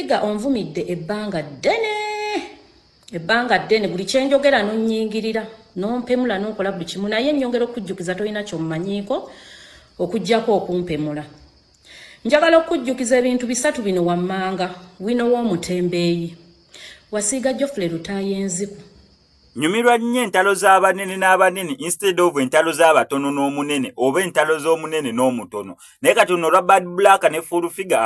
Figure onvumidde ebbanga ddene buli kyenjogera nonyingirira nompemula nokola buli kimu naye nnyongera okujjukiza tolina kyommanyiiko okujjako okumpemula. Njagala okujjukiza ebintu bisatu bino wammanga wino w'omutembeeyi Wasiiga Geoffrey Lutayenziku. Nyumirwa nnyo entalo z'abanene n'abanene instead of entalo z'abatono n'omunene oba entalo z'omunene n'omutono. Naye kati ono olwa Bad Black ne Full Figure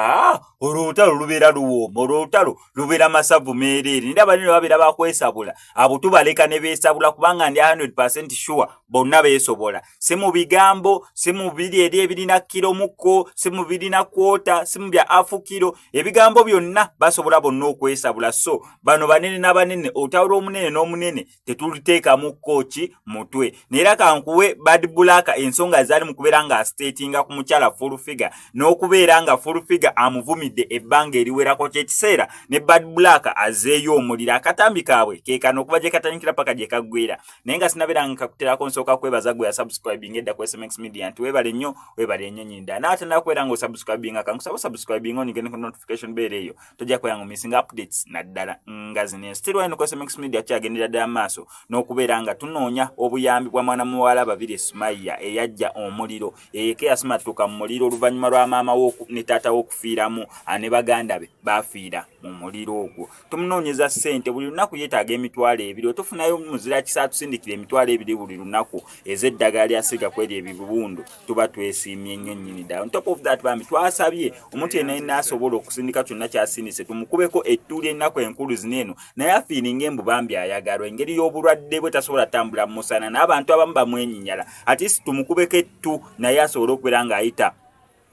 olutalo lubeera luwooma, olutalo lubeera masavu meereere. Nira abanene babeera bakwesabula abo tubaleka ne beesabula kubanga ndi 100% sure bonna beesobola. Si mu bigambo, si mu biri eri ebirina kiro mukko, si mu birina kwota, si mu bya afu kiro. Ebigambo byonna basobola bonna okwesabula. So bano banene n'abanene olutalo lw'omunene n'omunene tetuliteeka mu kochi mutwe. Nera kankuwe Bad Black ensonga zali mu kubeera nga statinga ku mukyala Full Figure n'okubeera nga Full Figure amuvumidde ebbanga eriwerako ky'ekiseera ne Bad Black azeeyo omulira akatambi kaabwe keekano okuba gye katandikira paka gye kaggwera. Naye nga sinabeera nga kakuterako nsooka kwebaza gwe ya subscribing edda ku SMX Media nti weebale nnyo weebale nnyo nyinda n'atandika kubeera nga osubscribing kankusaba subscribing onigende ku notification bell eyo tojja kubeera nga missing updates naddala nga zino still wine ku SMX Media kyagendera ddala maaso n'okubeera nga tunoonya obuyambi bwa mwana muwala babiri Sumaya eyajja omuliro eke yasima tuka mu muliro oluvannyuma lwa maama ne taata w'okufiiramu ne baganda be bafiira mu muliro ogwo. Tumunoonyeza ssente buli lunaku yeetaaga emitwalo ebiri otufunayo muzira kisa tusindikira emitwalo ebiri buli lunaku ez'eddagala lyasiga kweri ebibundu tuba twesiimye nnyo nnyini ddala. On top of that bambi twasabye omuntu yenna yenna asobola okusindika kyonna kyasindise tumukubeko ettuuli ennaku enkulu zineeno naye afiiringa embu bambi ayagalwa engeri y'obulwadde bwe tasobola tambula mu musana n'abantu abamu bamwenyinyala ati si tumukubeko ettu naye asobola okubeera ng'ayita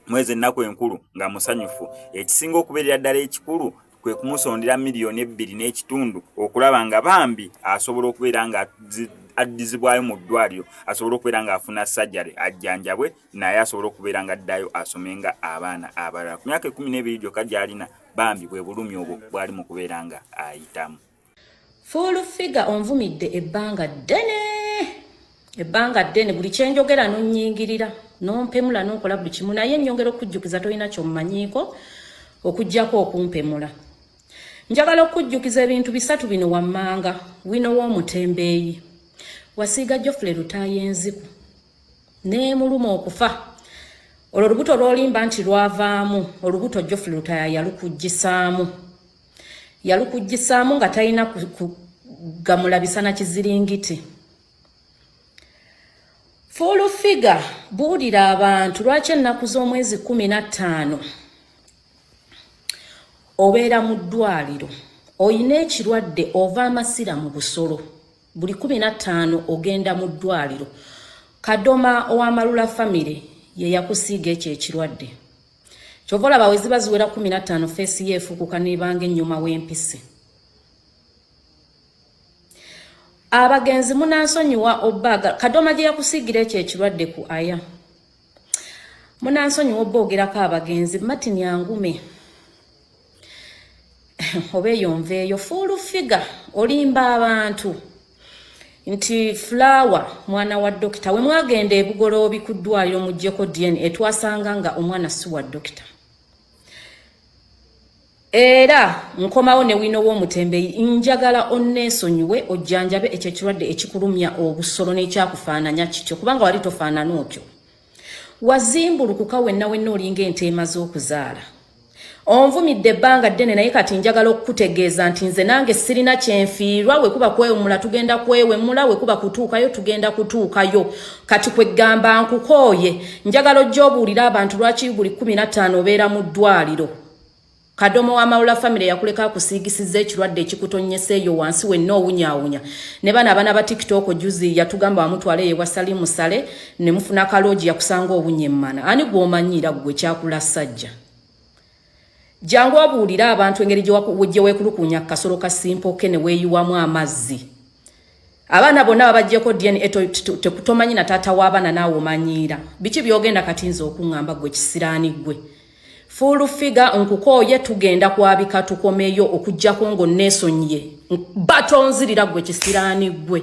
mwezi ennaku enkulu nga musanyufu. Ekisinga okubeerera ddala ekikulu kwe kumusondera $2.5 okulaba nga bambi asobola okubeera nga addizibwayo mu ddwaliro asobola okubeera nga afuna sajjale ajjanjabwe naye asobola okubeera nga addayo asomenga abaana abalala. Ku myaka 12 gyokka gy'alina bambi bwe bulumi obwo bwali mu kubeera nga ayitamu. Full Figure onvumidde ebbanga ddene buli kyenjogera nonyingirira nompemula nokola buli kimu naye nnyongera okujjukiza tolina kyommanyiiko okujjako okumpemula. Njagala okujjukiza ebintu bisatu bino wammanga wino w'omutembeeyi Wasiiga Geoffrey Lutayenziku neemuluma okufa. Olwo olubuto lw'olimba nti lwavaamu olubuto Geoffrey Lutaya yalukujjisaamu nga talina kugamulabisa na kiziringiti. Full Figure buulira abantu lwaki ennaku z'omwezi 15 obeera mu ddwaliro oyina ekirwadde ova amasira mu busolo buli 15 ogenda mu ddwaliro. Kadoma ow'Amalula family ye yakusiiga ekyo ekirwadde. Kyova olaba bwe ziba ziwera 15 feesi yeefuukuka n'ebanga ennyuma w'empisi. Abagenzi munansonyiwa obbaga Kadoma gye yakusiigira ekyo ekirwadde ku aya. Munansonyiwa obbogerako abagenzi Martin Yangume obeyonveeyo. Full Figure olimba abantu nti Flower mwana wa dokita we mwagenda ebugoloobi ku ddwaliro muggyeko DNA twasanga nga omwana si wa dokita. Era nkomawo ne wino w'omutembeeyi njagala onneesonyiwe ojjanjabe ekyo ekirwadde ekikulumya obusolo n'ekyakufaananya kityo kubanga wali tofaanana otyo. Wazimbulukuka wenna wenna olinga ente emaze okuzaala. Onvumidde ebbanga ddene naye kati njagala okukutegeeza nti nze nange sirina kyenfiirwa wekuba kwewummula tugenda kwewummula wekuba kutuukayo tugenda kutuukayo. Kati kweggamba nkukooye njagala ojja obuulira abantu lwaki buli 15 obeera mu ddwaliro. Kadoma w'Amalula family yakuleka akusiigisiza ekirwadde ekikutonyeseeyo wansi wenna owunyaawunya. Ne bana abaana ba TikTok juzi yatugamba wamutwale ye wasali musale ne mufuna kaloogi yakusanga obunyemmana. Ani gw'omanyira gwe kyakula sajja. Jangu obuulira abantu engeri gye weekulukunya kasolo kasimpoke ne weeyiwamu amazzi. Abaana bonna babaggyeko DNA tekutomanyi na taata w'abaana naawe omanyiira. Biki byogenda kati nze okuŋŋamba gwe kisiraani gwe. Full Figure nkukooye tugenda kwabika tukomeyo okujjako ngo neesonyiye. Batonzirira gwe kisiraani gwe.